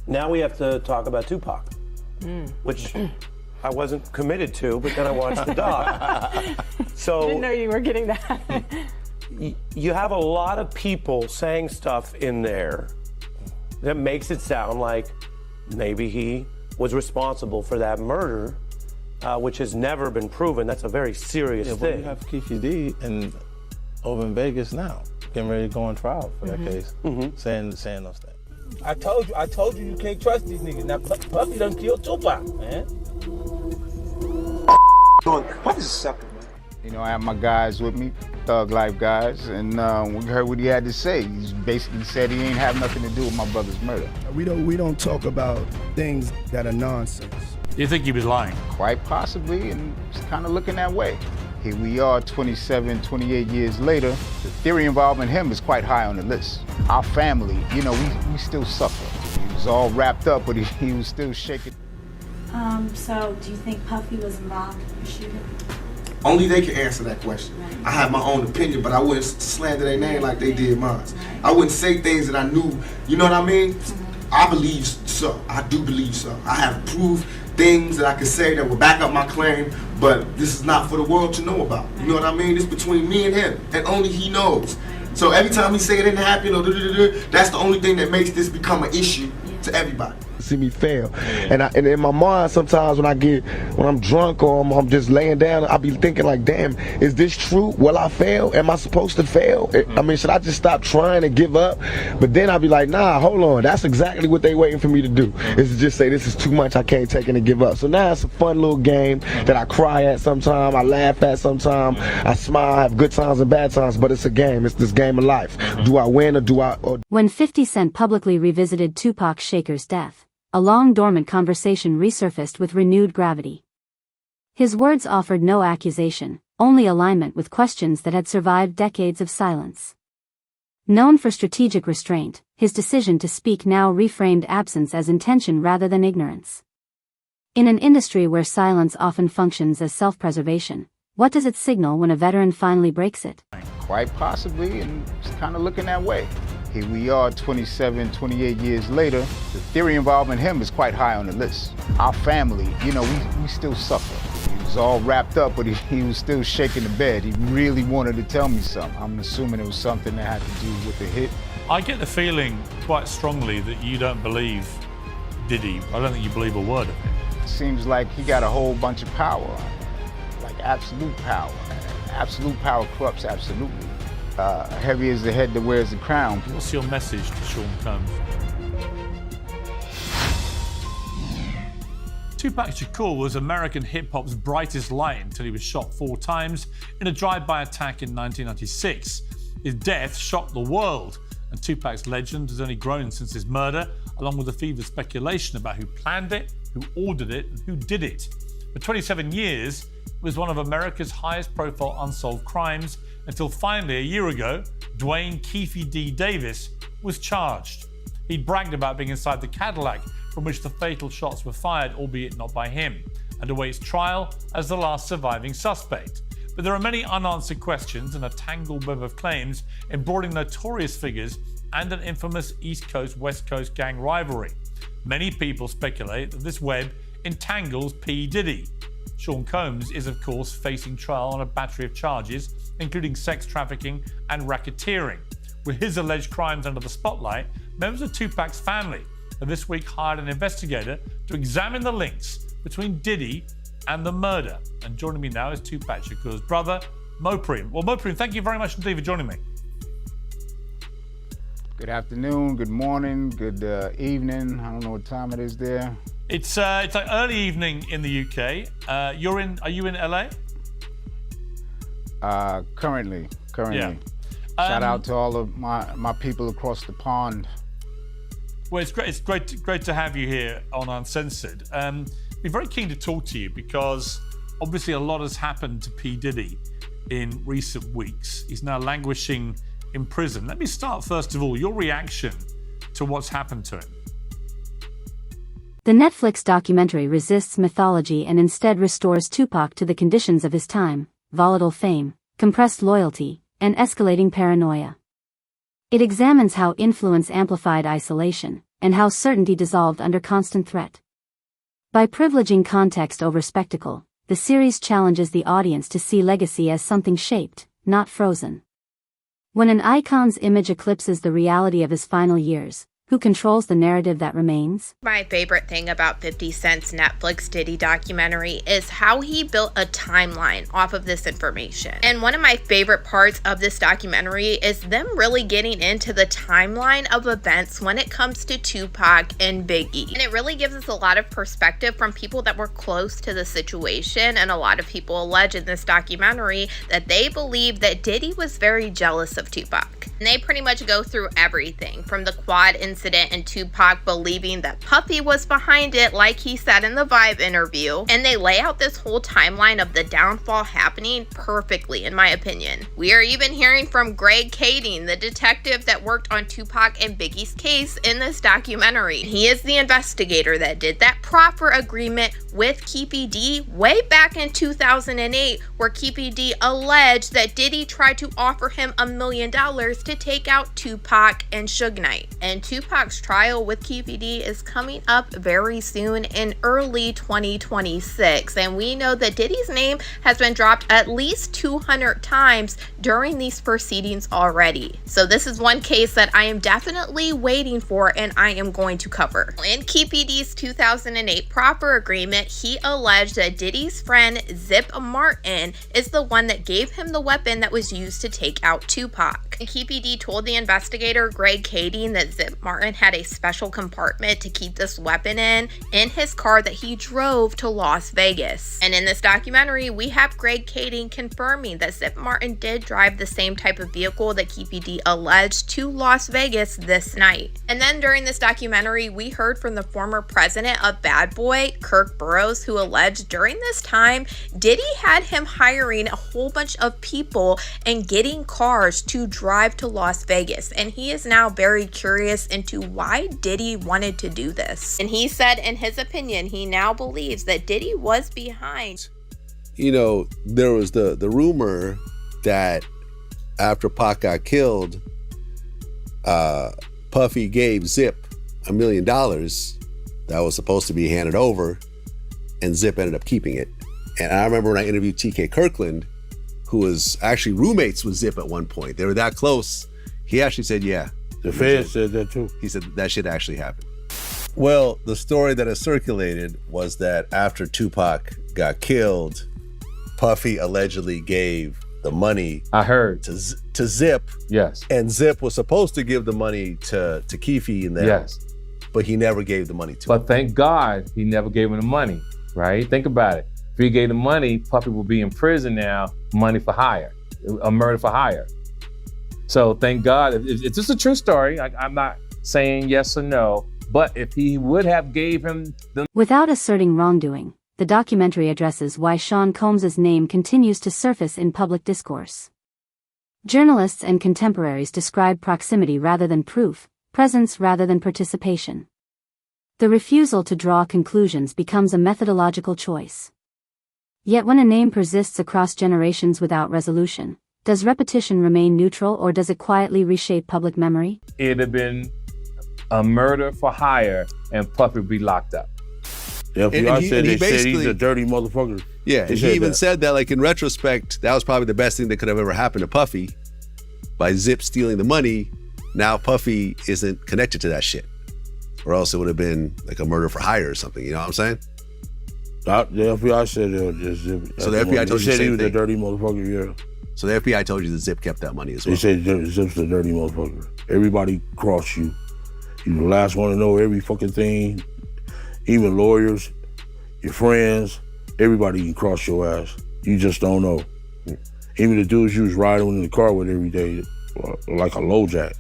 Now we have to talk about Tupac, which I wasn't committed to, but then I watched the doc. So Didn't know you were getting that. You have a lot of people saying stuff in there that makes it sound like maybe he was responsible for that murder, which has never been proven. That's a very serious thing. But you have Keefe D and over in Vegas now, getting ready to go on trial for that case, saying those things. I told you you can't trust these niggas. Now Puffy done killed Tupac, man. What is a sucker, man? You know, I have my guys with me, Thug Life guys, and we heard what he had to say. He basically said he ain't have nothing to do with my brother's murder. We don't talk about things that are nonsense. Do you think he was lying? Quite possibly, and it's kind of looking that way. Here we are 27, 28 years later. The theory involving him is quite high on the list. Our family, you know, we still suffer. He was all wrapped up, but he was still shaking. So do you think Puffy was involved in the shooting? Only they can answer that question. Right. I have my own opinion, but I wouldn't slander their name like they did mine. Right. I wouldn't say things that I knew, you know what I mean? I believe so. I do believe so. I have proved things that I can say that will back up my claim, but this is not for the world to know about. You know what I mean? It's between me and him, and only he knows. So every time he say it didn't happen, or that's the only thing that makes this become an issue to everybody. See me fail, and in my mind sometimes when I'm drunk or I'm just laying down, I be thinking like, damn, is this true? Will I fail? Am I supposed to fail? I mean, should I just stop trying and give up? But then I be like, nah, hold on, that's exactly what they waiting for me to do, is to just say this is too much, I can't take it and give up. So now it's a fun little game that I cry at sometimes, I laugh at sometimes, I smile, I have good times and bad times, but it's a game. It's this game of life. Do I win or do I? When 50 Cent publicly revisited Tupac Shakur's death, a long-dormant conversation resurfaced with renewed gravity. His words offered no accusation, only alignment with questions that had survived decades of silence. Known for strategic restraint, his decision to speak now reframed absence as intention rather than ignorance. In an industry where silence often functions as self-preservation, what does it signal when a veteran finally breaks it? Quite possibly, and it's kind of looking that way. Here we are 27, 28 years later. The theory involving him is quite high on the list. Our family, you know, we still suffer. He was all wrapped up, but he was still shaking the bed. He really wanted to tell me something. I'm assuming it was something that had to do with the hit. I get the feeling quite strongly that you don't believe Diddy. I don't think you believe a word of it. It seems like he got a whole bunch of power, like absolute power. Absolute power corrupts absolutely. Heavy is the head that wears the crown. What's your message to Sean Combs? Tupac Shakur was American hip-hop's brightest light until he was shot 4 times in a drive-by attack in 1996. His death shocked the world, and Tupac's legend has only grown since his murder, along with the fevered speculation about who planned it, who ordered it, and who did it. For 27 years, it was one of America's highest-profile unsolved crimes, until finally, a year ago, Dwayne Keefe D. Davis was charged. He'd bragged about being inside the Cadillac from which the fatal shots were fired, albeit not by him, and awaits trial as the last surviving suspect. But there are many unanswered questions and a tangled web of claims embroidering notorious figures and an infamous East Coast-West Coast gang rivalry. Many people speculate that this web entangles P. Diddy. Sean Combs is, of course, facing trial on a battery of charges, including sex trafficking and racketeering. With his alleged crimes under the spotlight, members of Tupac's family have this week hired an investigator to examine the links between Diddy and the murder. And joining me now is Tupac Shakur's brother, Mopreme. Well, Mopreme, thank you very much indeed for joining me. Good afternoon, good morning, good evening. I don't know what time it is there. It's like early evening in the UK. Are you in LA? Currently. Yeah. Shout out to all of my people across the pond. Well, it's great to have you here on Uncensored. We're very keen to talk to you because obviously a lot has happened to P. Diddy in recent weeks. He's now languishing in prison. Let me start first of all, your reaction to what's happened to him. The Netflix documentary resists mythology and instead restores Tupac to the conditions of his time: volatile fame, compressed loyalty, and escalating paranoia. It examines how influence amplified isolation, and how certainty dissolved under constant threat. By privileging context over spectacle, the series challenges the audience to see legacy as something shaped, not frozen. When an icon's image eclipses the reality of his final years, who controls the narrative that remains? My favorite thing about 50 Cent's Netflix Diddy documentary is how he built a timeline off of this information. And one of my favorite parts of this documentary is them really getting into the timeline of events when it comes to Tupac and Biggie. And it really gives us a lot of perspective from people that were close to the situation, and a lot of people allege in this documentary that they believe that Diddy was very jealous of Tupac. And they pretty much go through everything from the quad incident and Tupac believing that Puffy was behind it, like he said in the Vibe interview. And they lay out this whole timeline of the downfall happening perfectly, in my opinion. We are even hearing from Greg Kading, the detective that worked on Tupac and Biggie's case in this documentary. He is the investigator that did that proffer agreement with Keefe D way back in 2008, where Keefe D alleged that Diddy tried to offer him $1 million to take out Tupac and Suge Knight. And Tupac's trial with Keefe D is coming up very soon in early 2026. And we know that Diddy's name has been dropped at least 200 times during these proceedings already. So this is one case that I am definitely waiting for and I am going to cover. In Keefe D's 2008 proffer agreement, he alleged that Diddy's friend Zip Martin is the one that gave him the weapon that was used to take out Tupac. And Keefe D told the investigator Greg Kading that Zip Martin had a special compartment to keep this weapon in his car that he drove to Las Vegas. And in this documentary, we have Greg Kading confirming that Zip Martin did drive the same type of vehicle that Keefe D alleged to Las Vegas this night. And then during this documentary, we heard from the former president of Bad Boy, Kirk Burroughs, who alleged during this time, Diddy had him hiring a whole bunch of people and getting cars to drive to Las Vegas. And he is now very curious into why Diddy wanted to do this. And he said, in his opinion, he now believes that Diddy was behind. You know, there was the rumor that after Pac got killed, Puffy gave Zip $1 million that was supposed to be handed over, and Zip ended up keeping it. And I remember when I interviewed TK Kirkland, who was actually roommates with Zip at one point. They were that close. He actually said, yeah. The feds said that too. He said that shit actually happened. Well, the story that has circulated was that after Tupac got killed, Puffy allegedly gave the money. I heard to Zip. Yes. And Zip was supposed to give the money to Keefe and them. Yes. But he never gave the money to him. But thank God he never gave him the money, right? Think about it. If he gave the money, Puffy will be in prison now, money for hire, a murder for hire. So thank God, it's just a true story. I'm not saying yes or no, but if he would have gave him the... Without asserting wrongdoing, the documentary addresses why Sean Combs's name continues to surface in public discourse. Journalists and contemporaries describe proximity rather than proof, presence rather than participation. The refusal to draw conclusions becomes a methodological choice. Yet when a name persists across generations without resolution, does repetition remain neutral or does it quietly reshape public memory? It'd have been a murder for hire and Puffy would be locked up. The FBI said he's a dirty motherfucker. Yeah, and he even said that, like, in retrospect, that was probably the best thing that could have ever happened to Puffy. By Zip stealing the money, now Puffy isn't connected to that shit. Or else it would have been like a murder for hire or something, you know what I'm saying? The FBI said it was just Zip. So the FBI told you the same he was thing. a dirty motherfucker, yeah. So the FBI told you that Zip kept that money as well. They said Zip's a dirty motherfucker. Everybody cross you. You're the last one to know every fucking thing. Even lawyers, your friends, everybody can cross your ass. You just don't know. Even the dudes you was riding in the car with every day, like a low jack.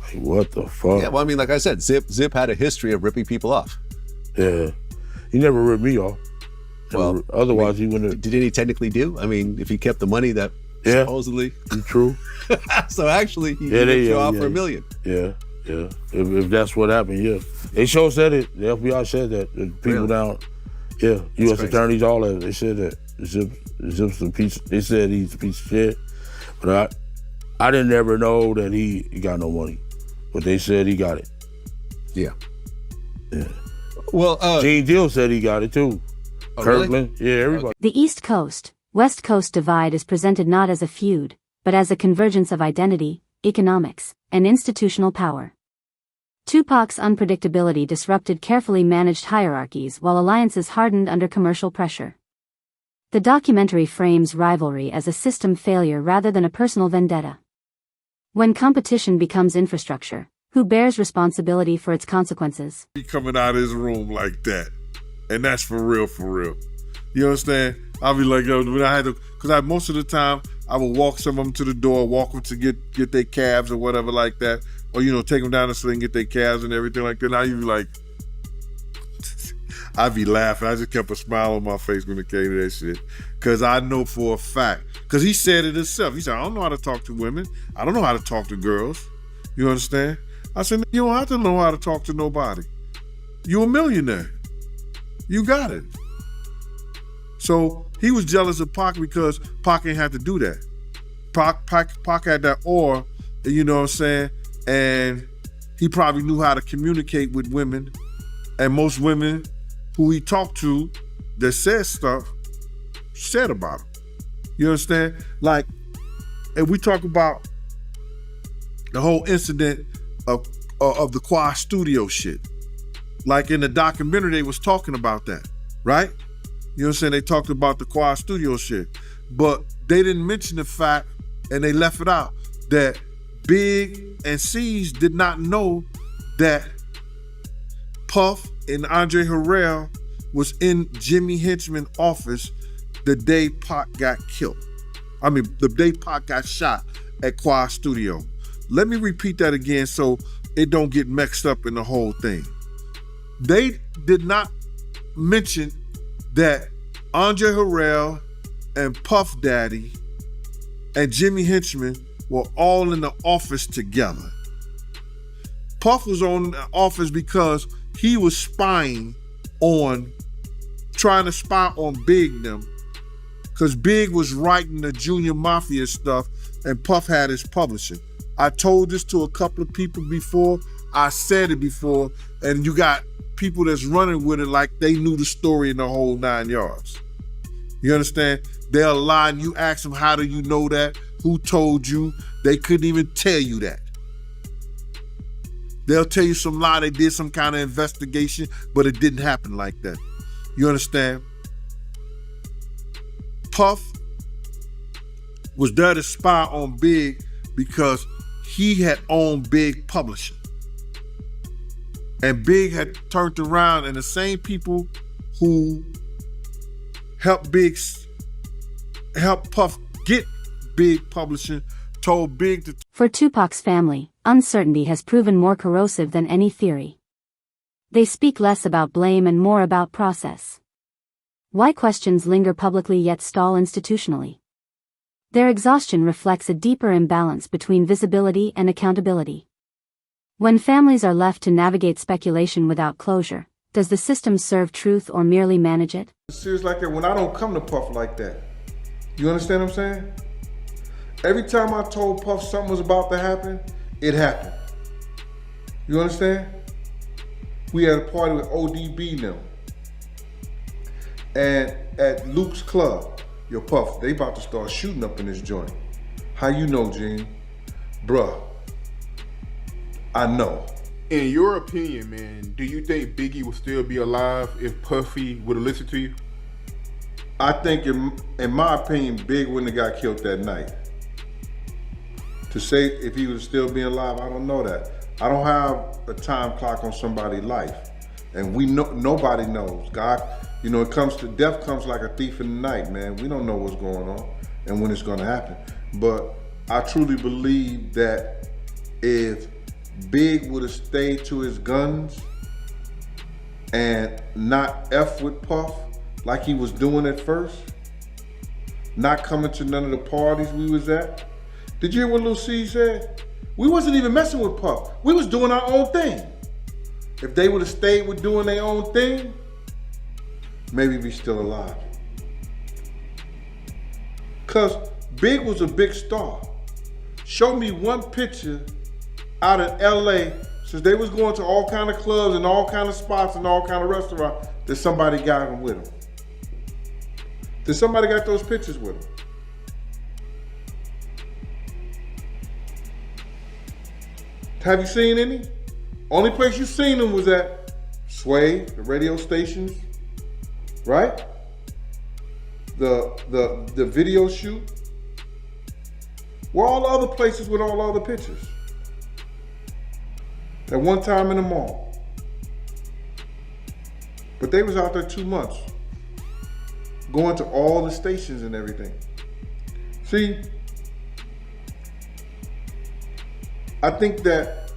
Like, what the fuck? Yeah, well, I mean, like I said, Zip had a history of ripping people off. Yeah. He never ripped me off. Well, otherwise he wouldn't have. Did he technically do? I mean, if he kept the money that supposedly. True. So actually, he ripped you off for $1 million. Yeah. If that's what happened, yeah. They sure said it. The FBI said that. The people down, yeah, U.S. attorneys, all that, they said that. Zip's a piece. They said he's a piece of shit. But I didn't ever know that he got no money. But they said he got it. Yeah. Yeah. Well, Gene Deal said he got it too. Oh, Kirkland, really? yeah, everybody. The East Coast, West Coast divide is presented not as a feud, but as a convergence of identity, economics, and institutional power. Tupac's unpredictability disrupted carefully managed hierarchies while alliances hardened under commercial pressure. The documentary frames rivalry as a system failure rather than a personal vendetta. When competition becomes infrastructure, who bears responsibility for its consequences? He coming out of his room like that. And that's for real, for real. You understand? I'll be like, yo, when I had to, because most of the time, I would walk some of them to the door, walk them to get their cabs or whatever like that. Or, take them down the street and get their cabs and everything like that. And I'd be like, I'd be laughing. I just kept a smile on my face when it came to that shit. Because I know for a fact, because he said it himself. He said, I don't know how to talk to women. I don't know how to talk to girls. You understand? I said, you don't have to know how to talk to nobody. You're a millionaire. You got it. So he was jealous of Pac because Pac ain't had to do that. Pac had that aura, you know what I'm saying? And he probably knew how to communicate with women. And most women who he talked to that said stuff, said about him. You understand? Like, and we talk about the whole incident of the Quad Studio shit. Like in the documentary, they was talking about that, right? You know what I'm saying? They talked about the Quad Studio shit. But they didn't mention the fact, and they left it out, that Big and C's did not know that Puff and Andre Harrell was in Jimmy Henchman's office the day Pac got killed. I mean, the day Pac got shot at Quad Studio. Let me repeat that again so it don't get mixed up in the whole thing. They did not mention that Andre Harrell and Puff Daddy and Jimmy Henchman were all in the office together. Puff was on the office because he was trying to spy on Big them, because Big was writing the Junior Mafia stuff and Puff had his publishing. I told this to a couple of people before. I said it before, and you got people that's running with it like they knew the story in the whole 9 yards. You understand? They'll lie and you ask them, how do you know that? Who told you? They couldn't even tell you that. They'll tell you some lie, they did some kind of investigation, but it didn't happen like that. You understand? Puff was there to spy on Big because he had owned Big Publishing. And Big had turned around, and the same people who helped Puff get Big Publishing told Big to... For Tupac's family, uncertainty has proven more corrosive than any theory. They speak less about blame and more about process. Why questions linger publicly yet stall institutionally? Their exhaustion reflects a deeper imbalance between visibility and accountability. When families are left to navigate speculation without closure, does the system serve truth or merely manage it? Serious like that when I don't come to Puff like that. You understand what I'm saying? Every time I told Puff something was about to happen, it happened. You understand? We had a party with ODB now. And at Luke's club, yo Puff, they about to start shooting up in this joint. How you know, Gene? Bruh, I know. In your opinion, man, do you think Biggie would still be alive if Puffy would have listened to you? I think, in my opinion, Big wouldn't have got killed that night. To say if he would still be alive, I don't know that. I don't have a time clock on somebody's life. And we know, nobody knows. God, it comes to death comes like a thief in the night, man. We don't know what's going on and when it's gonna happen. But I truly believe that if Big would have stayed to his guns and not F with Puff like he was doing at first, not coming to none of the parties we was at. Did you hear what Lil C said? We wasn't even messing with Puff. We was doing our own thing. If they would have stayed with doing their own thing, maybe we still alive. Cause Big was a big star. Show me one picture out of LA since they was going to all kind of clubs and all kind of spots and all kind of restaurants, that somebody got them with them. That somebody got those pictures with them. Have you seen any? Only place you seen them was at Sway, the radio stations, right? The video shoot. Where all the other places with all the other pictures? At one time in the mall. But they was out there 2 months, going to all the stations and everything. See, I think that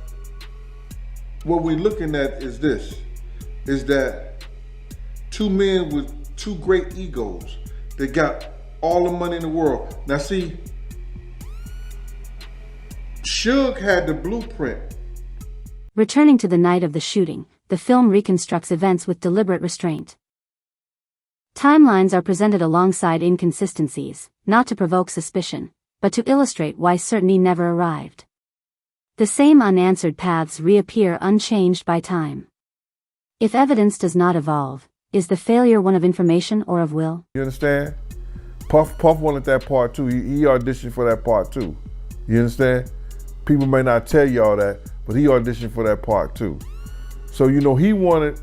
what we're looking at is this, is that two men with two great egos that got all the money in the world. Now see, Suge had the blueprint. Returning to the night of the shooting, the film reconstructs events with deliberate restraint. Timelines are presented alongside inconsistencies, not to provoke suspicion, but to illustrate why certainty never arrived. The same unanswered paths reappear unchanged by time. If evidence does not evolve, is the failure one of information or of will? You understand? Puff wanted that part too. He auditioned for that part too. You understand? People may not tell y'all that, but he auditioned for that part too. So, you know, he wanted,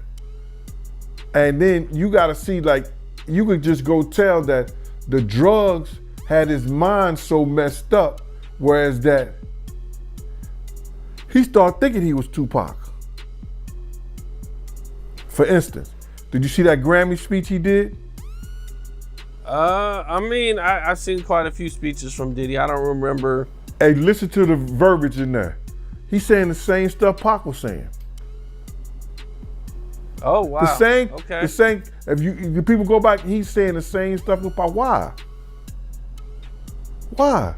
and then you gotta see, like, you could just go tell that the drugs had his mind so messed up, whereas that he started thinking he was Tupac. For instance, did you see that Grammy speech he did? I mean, I've seen quite a few speeches from Diddy. I don't remember. Hey, listen to the verbiage in there. He's saying the same stuff Pac was saying. Oh, wow. The same, okay. The same, if people go back, he's saying the same stuff with Pac. Why? Why?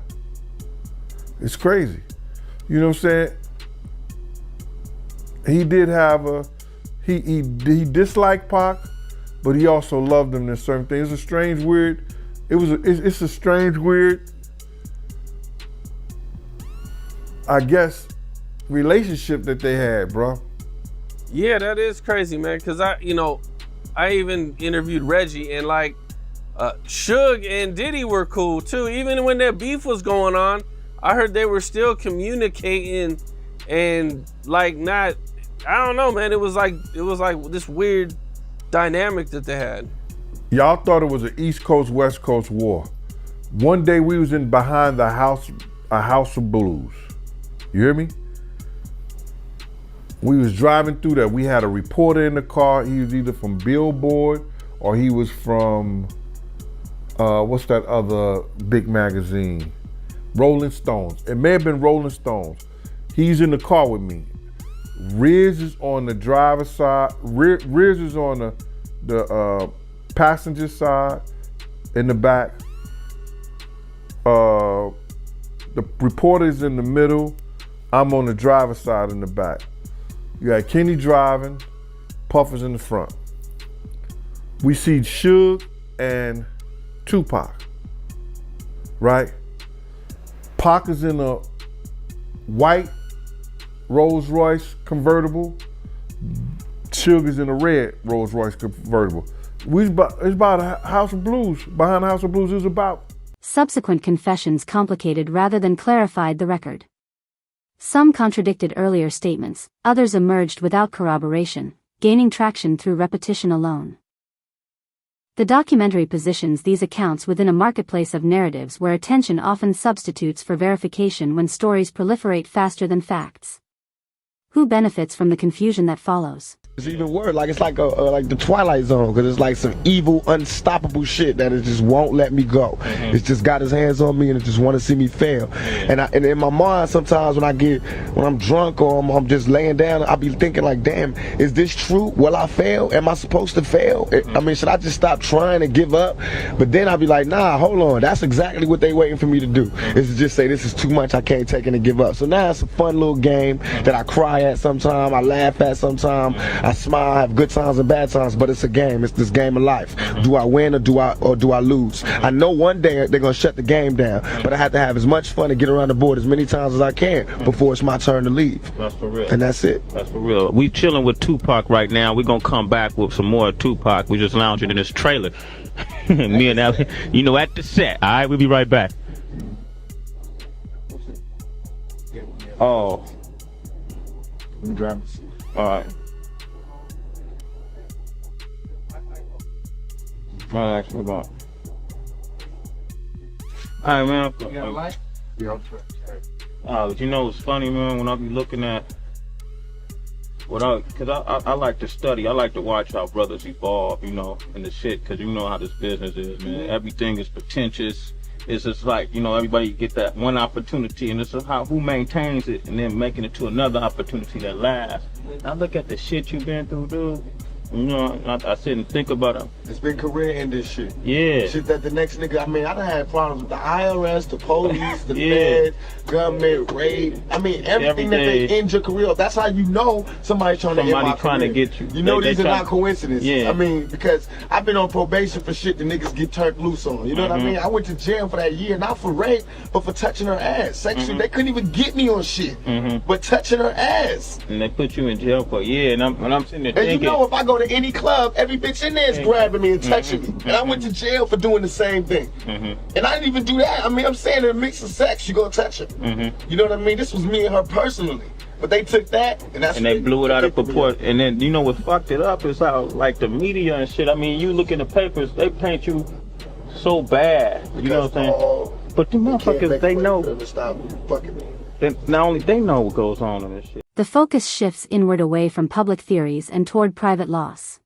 It's crazy. You know what I'm saying? He did have he disliked Pac, but he also loved him in certain things. It's a strange, weird, it's a strange, weird, I guess, relationship that they had, bro. Yeah, that is crazy, man. Cause I even interviewed Reggie, and like Suge and Diddy were cool too. Even when their beef was going on, I heard they were still communicating and like not. I don't know, man. It was like this weird dynamic that they had. Y'all thought it was an East Coast, West Coast war. One day we was in behind a house of blues. You hear me? We was driving through that. We had a reporter in the car. He was either from Billboard or he was from, what's that other big magazine? Rolling Stones. It may have been Rolling Stones. He's in the car with me. Riz is on the driver's side. Riz is on the passenger side in the back. The reporter's in the middle. I'm on the driver's side in the back. You got Kenny driving, Puff is in the front. We see Suge and Tupac, right? Pac is in a white Rolls Royce convertible. Suge is in a red Rolls Royce convertible. It's about a House of Blues. Behind the House of Blues is about. Subsequent confessions complicated rather than clarified the record. Some contradicted earlier statements, others emerged without corroboration, gaining traction through repetition alone. The documentary positions these accounts within a marketplace of narratives where attention often substitutes for verification when stories proliferate faster than facts. Who benefits from the confusion that follows? It's even worse, like it's like like the Twilight Zone, because it's like some evil, unstoppable shit that it just won't let me go. It's just got its hands on me and it just want to see me fail. And in my mind, sometimes when I'm drunk or I'm just laying down, I be thinking like, damn, is this true? Will I fail? Am I supposed to fail? I mean, should I just stop trying and give up? But then I'll be like, nah, hold on, that's exactly what they waiting for me to do. Is to just say this is too much, I can't take it and give up. So now it's a fun little game that I cry at sometimes, I laugh at sometimes. I smile, I have good times and bad times, but it's a game. It's this game of life. Do I win or do I lose? I know one day they're gonna shut the game down, but I have to have as much fun and get around the board as many times as I can before it's my turn to leave. That's for real. And that's it. That's for real. We chilling with Tupac right now. We're gonna come back with some more Tupac. We just lounging in this trailer. Me and Allie, you know, at the set. All right, we'll be right back. Oh. All right. Right, actually, about. All right, man. You got a light? Yeah. You know, it's funny, man, when I be looking at because I like to study. I like to watch how brothers evolve, you know, in the shit, because you know how this business is, man. Everything is pretentious. It's just like, you know, everybody get that one opportunity, and it's how who maintains it and then making it to another opportunity that lasts. I look at the shit you've been through, dude. You know, I sit and think about it. It's been career ending shit. Yeah. Shit that the next nigga, I mean, I done had problems with the IRS, the police, the Fed, government, raid. I mean, everything that they end your career. That's how you know somebody's trying to end my trying career. to get you. You know, these are not coincidences. Yeah. I mean, because I've been on probation for shit the niggas get turned loose on. You know what I mean? I went to jail for that year, not for rape, but for touching her ass. Sexually, they couldn't even get me on shit, but touching her ass. And they put you in jail for a year, and I'm sitting there and thinking. You know, if I go to any club, every bitch in there is grabbing me and touching me. And I went to jail for doing the same thing. And I didn't even do that. I mean, I'm saying in a mix of sex, you gonna touch her. You know what I mean? This was me and her personally. But they took that, and that's and they blew it out of proportion. And then, you know what fucked it up is how, like, the media and shit, I mean, you look in the papers, they paint you so bad. You know what I'm saying? But the motherfuckers, they know. Stop fucking me. Not only they know what goes on in this shit. The focus shifts inward away from public theories and toward private loss.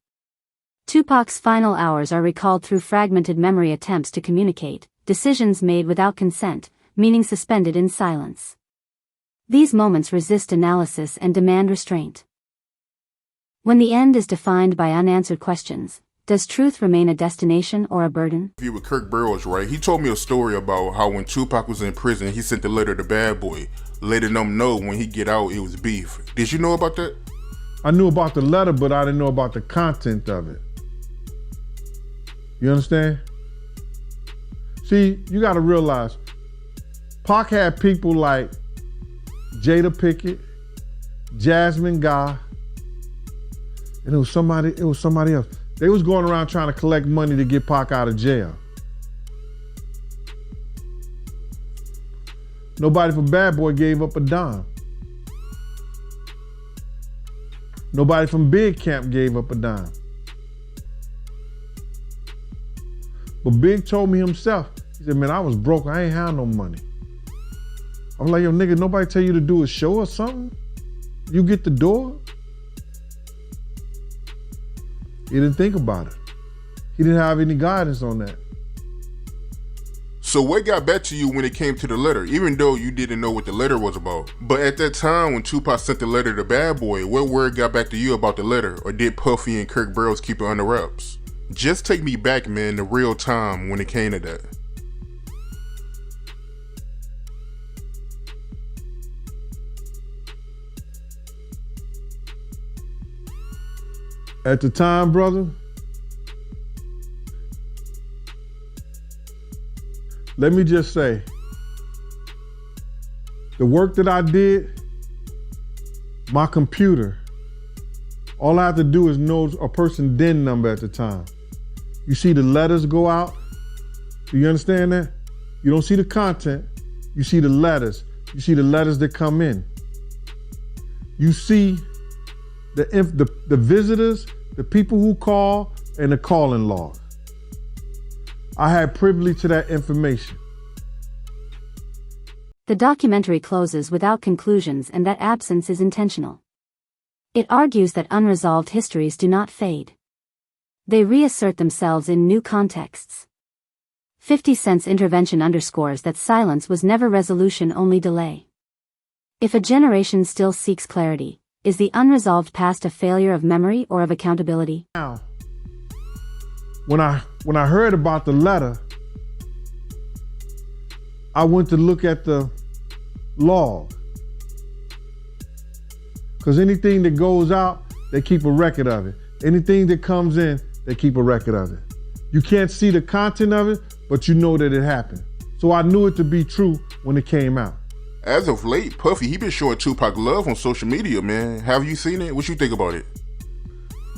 Tupac's final hours are recalled through fragmented memory attempts to communicate, decisions made without consent, meaning suspended in silence. These moments resist analysis and demand restraint. When the end is defined by unanswered questions, does truth remain a destination or a burden? If you with Kirk Burrows, right? He told me a story about how when Tupac was in prison, he sent the letter to Bad Boy, letting them know when he get out it was beef. Did you know about that? I knew about the letter, but I didn't know about the content of it. You understand? See, you gotta realize, Pac had people like Jada Pickett, Jasmine Guy, and it was somebody else. They was going around trying to collect money to get Pac out of jail. Nobody from Bad Boy gave up a dime. Nobody from Big Camp gave up a dime. But Big told me himself, he said, man, I was broke, I ain't had no money. I'm like, yo, nigga, nobody tell you to do a show or something? You get the door? He didn't think about it. He didn't have any guidance on that. So what got back to you when it came to the letter, even though you didn't know what the letter was about? But at that time when Tupac sent the letter to Bad Boy, what word got back to you about the letter? Or did Puffy and Kirk Burrows keep it under wraps? Just take me back, man, to real time when it came to that. At the time, brother, let me just say, the work that I did, my computer, all I have to do is know a person's DIN number at the time. You see the letters go out? Do you understand that? You don't see the content, you see the letters. You see the letters that come in. You see the visitors, the people who call, and the calling log. I had privilege to that information. The documentary closes without conclusions, and that absence is intentional. It argues that unresolved histories do not fade. They reassert themselves in new contexts. 50 Cent's intervention underscores that silence was never resolution, only delay. If a generation still seeks clarity, is the unresolved past a failure of memory or of accountability? Now, when I heard about the letter, I went to look at the log. Because anything that goes out they keep a record of it. Anything that comes in, they keep a record of it. You can't see the content of it, but you know that it happened. So I knew it to be true when it came out. As of late, Puffy, he been showing Tupac love on social media, man. Have you seen it? What you think about it?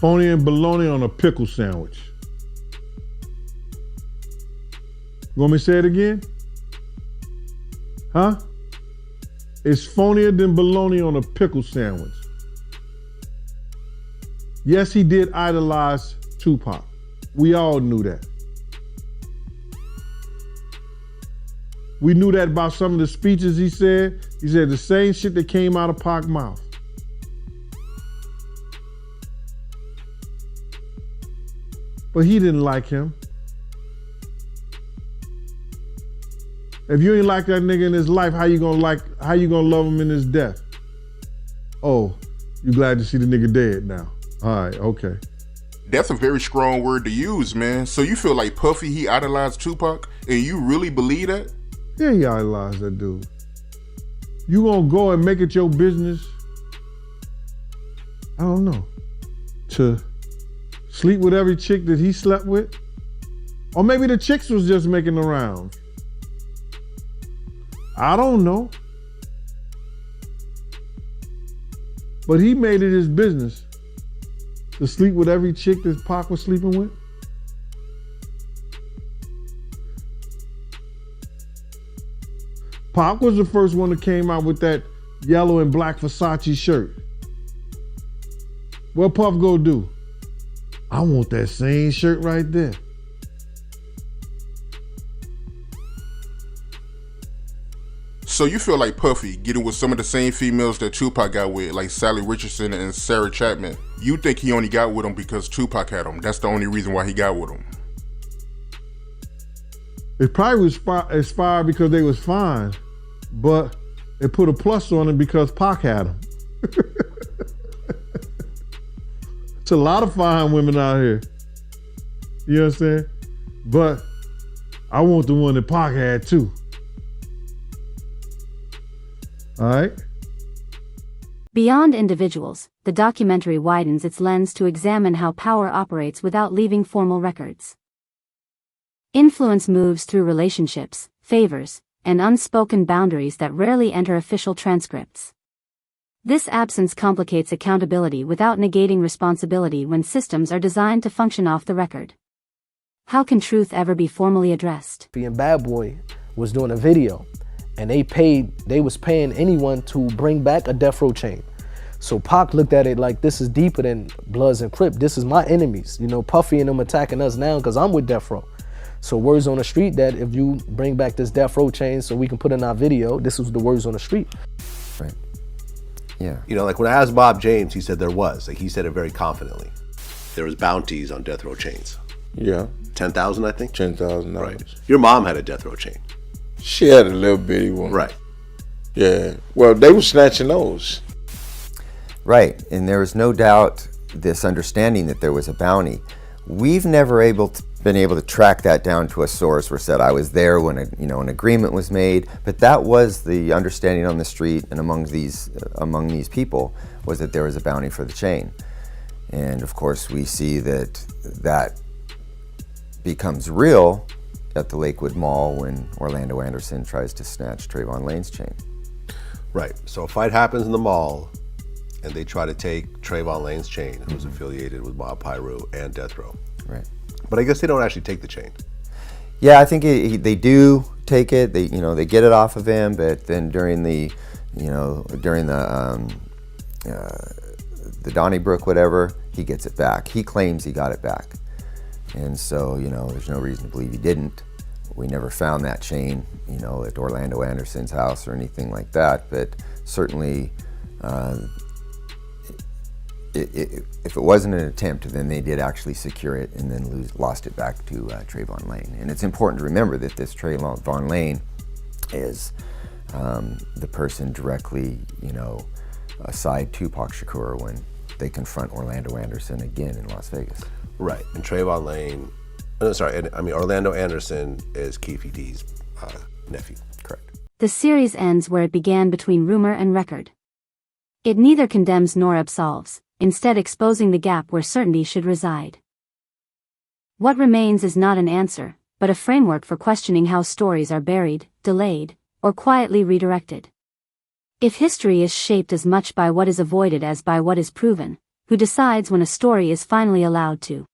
Phony and bologna on a pickle sandwich. You want me to say it again? Huh? It's phonier than bologna on a pickle sandwich. Yes, he did idolize Tupac. We all knew that. We knew that about some of the speeches he said. He said the same shit that came out of Pac's mouth. But he didn't like him. If you ain't like that nigga in his life, how you gonna love him in his death? Oh, you glad to see the nigga dead now. All right, okay. That's a very strong word to use, man. So you feel like Puffy, he idolized Tupac, and you really believe that? Yeah, he idolized that dude. You gonna go and make it your business, I don't know, to sleep with every chick that he slept with? Or maybe the chicks was just making the rounds. I don't know. But he made it his business to sleep with every chick that Pac was sleeping with. Pac was the first one that came out with that yellow and black Versace shirt. What Puff go do? I want that same shirt right there. So you feel like Puffy getting with some of the same females that Tupac got with, like Sally Richardson and Sarah Chapman. You think he only got with them because Tupac had them. That's the only reason why he got with them. It probably was inspired because they was fine, but it put a plus on it because Pac had them. It's a lot of fine women out here. You understand? But I want the one that Pac had too. All right? Beyond individuals, the documentary widens its lens to examine how power operates without leaving formal records. Influence moves through relationships, favors, and unspoken boundaries that rarely enter official transcripts. This absence complicates accountability without negating responsibility when systems are designed to function off the record. How can truth ever be formally addressed? And Bad Boy was doing a video, and they was paying anyone to bring back a death row chain. So Pac looked at it like, this is deeper than Bloods and Crip. This is my enemies. You know, Puffy and them attacking us now because I'm with death row. So words on the street that if you bring back this death row chain so we can put in our video, this was the words on the street. Right. Yeah. You know, like when I asked Bob James, he said there was. Like he said it very confidently. There was bounties on death row chains. Yeah. 10,000, I think? $10,000. Right. Your mom had a death row chain. She had a little bitty one. Right. Yeah. Well, they were snatching those. Right. And there was no doubt this understanding that there was a bounty. We've never been able to track that down to a source where said I was there when an agreement was made, but that was the understanding on the street and among these people was that there was a bounty for the chain. And of course we see that becomes real at the Lakewood Mall when Orlando Anderson tries to snatch Trayvon Lane's chain. Right. So a fight happens in the mall and they try to take Trayvon Lane's chain, who's affiliated with Mob Piru and Death Row. Right. But I guess they don't actually take the chain. Yeah, I think they do take it. They get it off of him, but then during the Donnybrook whatever, he gets it back. He claims he got it back, and so there's no reason to believe he didn't. We never found that chain, at Orlando Anderson's house or anything like that. But certainly, if it wasn't an attempt, then they did actually secure it and then lost it back to Trayvon Lane. And it's important to remember that this Trayvon Lane is the person directly, aside Tupac Shakur when they confront Orlando Anderson again in Las Vegas. Right, and Trayvon Lane, Orlando Anderson is Keefe D's nephew. Correct. The series ends where it began between rumor and record. It neither condemns nor absolves. instead exposing the gap where certainty should reside. What remains is not an answer, but a framework for questioning how stories are buried, delayed, or quietly redirected. If history is shaped as much by what is avoided as by what is proven, who decides when a story is finally allowed to